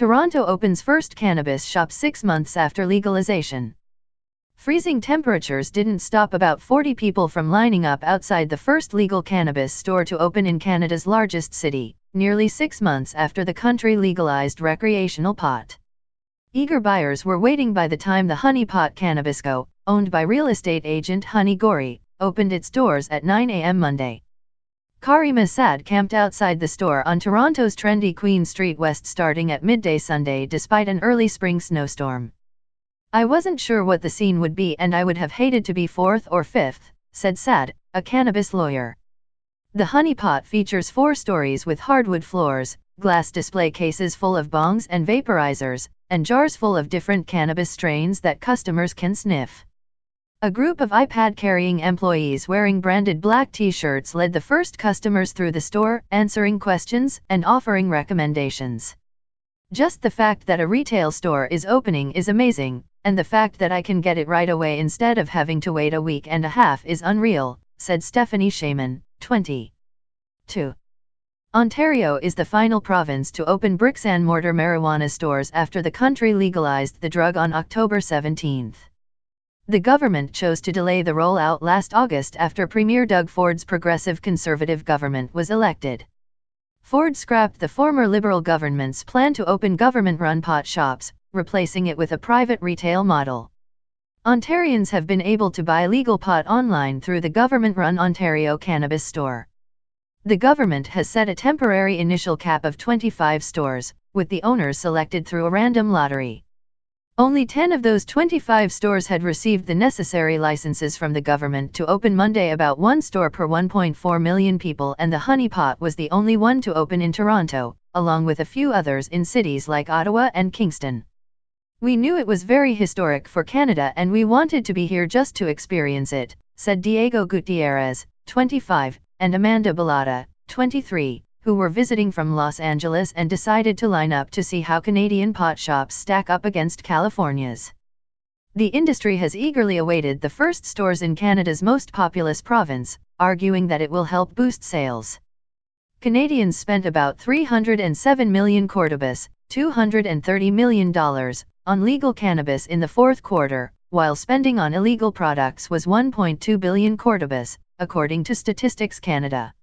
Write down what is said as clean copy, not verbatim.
Toronto opens first cannabis shop 6 months after legalization. Freezing temperatures didn't stop about 40 people from lining up outside the first legal cannabis store to open in Canada's largest city, nearly 6 months after the country legalized recreational pot. Eager buyers were waiting by the time the Honey Pot Cannabis Co., owned by real estate agent Honey Gori, opened its doors at 9 a.m. Monday. Karima Saad camped outside the store on Toronto's trendy Queen Street West starting at midday Sunday despite an early spring snowstorm. "I wasn't sure what the scene would be and I would have hated to be fourth or fifth," said Saad, a cannabis lawyer. The Honey Pot features 4 stories with hardwood floors, glass display cases full of bongs and vaporizers, and jars full of different cannabis strains that customers can sniff. A group of iPad-carrying employees wearing branded black t-shirts led the first customers through the store, answering questions and offering recommendations. "Just the fact that a retail store is opening is amazing, and the fact that I can get it right away instead of having to wait a week and a half is unreal," said Stephanie Shaman, 22. Ontario is the final province to open bricks-and-mortar marijuana stores after the country legalized the drug on October 17. The government chose to delay the rollout last August after Premier Doug Ford's progressive conservative government was elected. Ford scrapped the former Liberal government's plan to open government-run pot shops, replacing it with a private retail model. Ontarians have been able to buy legal pot online through the government-run Ontario Cannabis Store. The government has set a temporary initial cap of 25 stores, with the owners selected through a random lottery. Only 10 of those 25 stores had received the necessary licenses from the government to open Monday, about 1 store per 1.4 million people, and the Honey Pot was the only one to open in Toronto, along with a few others in cities like Ottawa and Kingston. "We knew it was very historic for Canada and we wanted to be here just to experience it," said Diego Gutierrez, 25, and Amanda Bellotta, 23, who were visiting from Los Angeles and decided to line up to see how Canadian pot shops stack up against California's. The industry has eagerly awaited the first stores in Canada's most populous province, arguing that it will help boost sales. Canadians spent about 307 million cordobas, $230 million, on legal cannabis in the fourth quarter, while spending on illegal products was 1.2 billion cordobas, according to Statistics Canada.